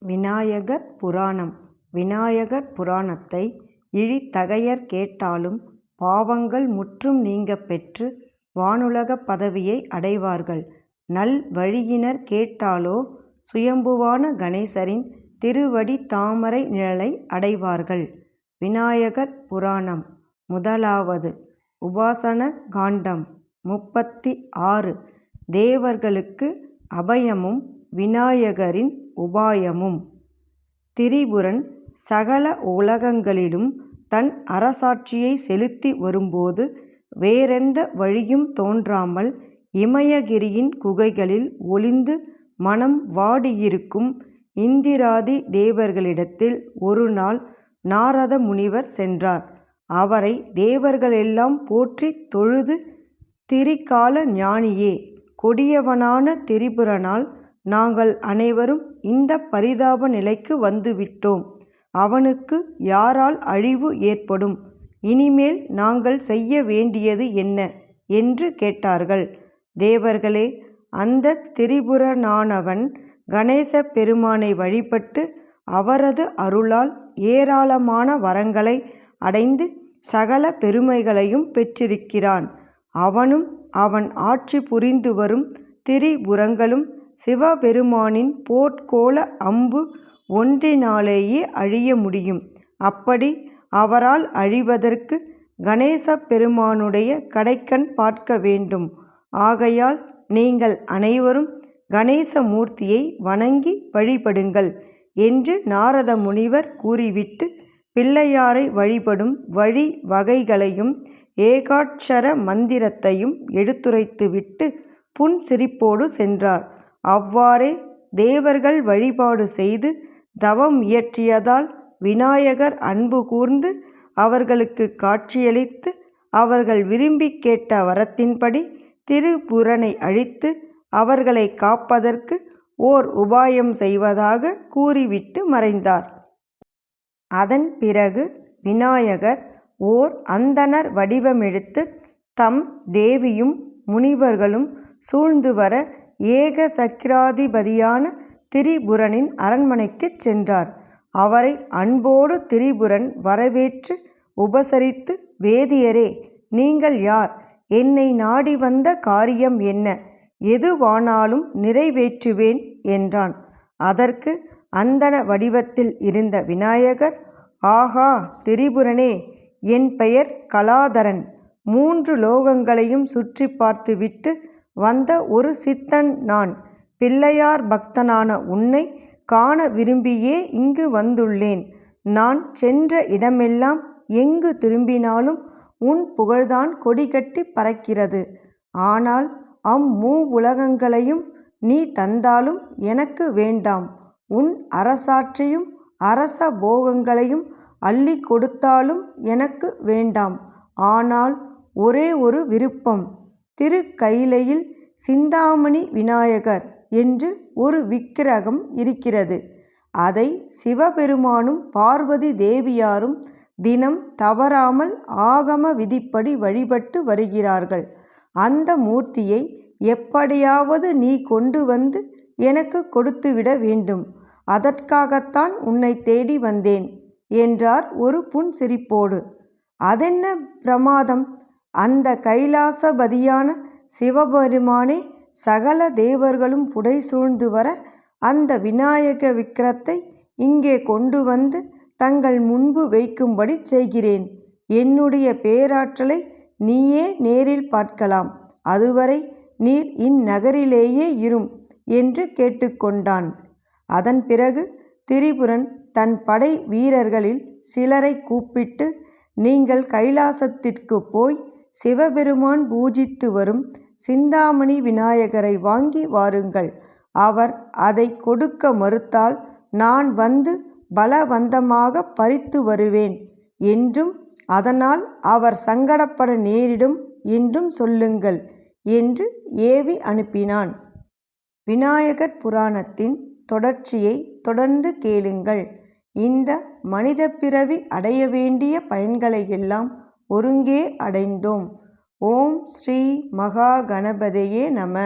விநாயகர் புராணம். விநாயகர் புராணத்தை இழிதகையர் கேட்டாலும் பாவங்கள் முற்றும் நீங்கப் பெற்று வானுலகப் பதவியை அடைவார்கள். நல்வழியினர் கேட்டாலோ சுயம்புவான கணேசரின் திருவடி தாமரை நிழலை அடைவார்கள். விநாயகர் புராணம். முதலாவது உபாசன காண்டம். 36. தேவர்களுக்கு அபயமும் விநாயகரின் உபாயமும். திரிபுரன் சகல உலகங்களிலும் தன் அரசாட்சியை செலுத்தி வரும்போது வேறெந்த வழியும் தோன்றாமல் இமயகிரியின் குகைகளில் ஒளிந்து மனம் வாடியிருக்கும் இந்திராதி தேவர்களிடத்தில் ஒரு நாள் நாரத முனிவர் சென்றார். அவரை தேவர்களெல்லாம் போற்றித் தொழுது, திரிகால ஞானியே, கொடியவனான திரிபுரனால் நாங்கள் அனைவரும் இந்த பரிதாப நிலைக்கு வந்துவிட்டோம். அவனுக்கு யாரால் அழிவு ஏற்படும்? இனிமேல் நாங்கள் செய்ய வேண்டியது என்ன என்று கேட்டார்கள். தேவர்களே, அந்த திரிபுரனானவன் கணேச பெருமானை வழிபட்டு அவரது அருளால் ஏராளமான வரங்களை அடைந்து சகல பெருமைகளையும் பெற்றிருக்கிறான். அவனும் அவன் ஆட்சி புரிந்து வரும் திரிபுரங்களும் சிவபெருமானின் போர்க்கோள அம்பு ஒன்றினாலேயே அழிய முடியும். அப்படி அவரால் அழிவதற்கு கணேச பெருமானுடைய கடைக்கண் பார்க்க வேண்டும். ஆகையால் நீங்கள் அனைவரும் கணேச மூர்த்தியை வணங்கி வழிபடுங்கள் என்று நாரத முனிவர் கூறிவிட்டு பிள்ளையாரை வழிபடும் வழி வகைகளையும் ஏகாட்சர மந்திரத்தையும் எடுத்துரைத்துவிட்டு புன்சிரிப்போடு சென்றார். அவ்வாறே தேவர்கள் வழிபாடு செய்து தவம் இயற்றியதால் விநாயகர் அன்பு கூர்ந்து அவர்களுக்கு காட்சியளித்து அவர்கள் விரும்பி கேட்ட வரத்தின்படி திரிபுரனை அழித்து அவர்களை காப்பதற்கு ஓர் உபாயம் செய்வதாக கூறிவிட்டு மறைந்தார். அதன் பிறகு விநாயகர் ஓர் அந்தணர் வடிவமெடுத்து தம் தேவியும் முனிவர்களும் சூழ்ந்து வர ஏக சக்ராதிபதியான திரிபுரனின் அரண்மனைக்குச் சென்றார். அவரை அன்போடு திரிபுரன் வரவேற்று உபசரித்து, வேதியரே, நீங்கள் யார்? என்னை நாடி வந்த காரியம் என்ன? எதுவானாலும் நிறைவேற்றுவேன் என்றான். அதற்கு அந்தண வடிவத்தில் இருந்த விநாயகர், ஆகா திரிபுரனே, என் பெயர் கலாதரன். 3 லோகங்களையும் சுற்றி பார்த்துவிட்டு வந்த ஒரு சித்தன் நான். பிள்ளையார் பக்தனான உன்னை காண விரும்பியே இங்கு வந்துள்ளேன். நான் சென்ற இடமெல்லாம் எங்கு திரும்பினாலும் உன் புகழ்தான் கொடிகட்டி பறக்கிறது. ஆனால் அம்மூவுலகங்களையும் நீ தந்தாலும் எனக்கு வேண்டாம். உன் அரசாட்சியும் அரச போகங்களையும் அள்ளி கொடுத்தாலும் எனக்கு வேண்டாம். ஆனால் ஒரே ஒரு விருப்பம். திருக்கையிலையில் சிந்தாமணி விநாயகர் என்று ஒரு விக்கிரகம் இருக்கிறது. அதை சிவபெருமானும் பார்வதி தேவியாரும் தினம் தவறாமல் ஆகம விதிப்படி வழிபட்டு வருகிறார்கள். அந்த மூர்த்தியை எப்படியாவது நீ கொண்டு வந்து எனக்கு கொடுத்துவிட வேண்டும். அதற்காகத்தான் உன்னை தேடி வந்தேன் என்றார் ஒரு புன்சிரிப்போடு. அதென்ன பிரமாதம்! அந்த கைலாசபதியான சிவபெருமானே சகல தேவர்களும் புடைசூழ்ந்து வர அந்த விநாயக விக்கிரத்தை இங்கே கொண்டு வந்து தங்கள் முன்பு வைக்கும்படி செய்கிறேன். என்னுடைய பேராற்றலை நீயே நேரில் பார்க்கலாம். அதுவரை நீர் இந்நகரிலேயே இரும் என்று கேட்டுக்கொண்டான். அதன் பிறகு திரிபுரன் தன் படை வீரர்களில் சிலரை கூப்பிட்டு, நீங்கள் கைலாசத்திற்கு போய் சிவபெருமான் பூஜித்து வரும் சிந்தாமணி விநாயகரை வாங்கி வாருங்கள். அவர் அதை கொடுக்க மறுத்தால் நான் வந்து பலவந்தமாக பறித்து வருவேன் என்றும் அதனால் அவர் சங்கடப்பட நேரிடும் என்றும் சொல்லுங்கள் என்று ஏவி அனுப்பினான். விநாயகர் புராணத்தின் தொடர்ச்சியை தொடர்ந்து கேளுங்கள். இந்த மனித பிறவி அடைய வேண்டிய பயன்களை எல்லாம் ஒருங்கே அடைந்தோம். ஓம் ஸ்ரீ மகா கணபதியே நம.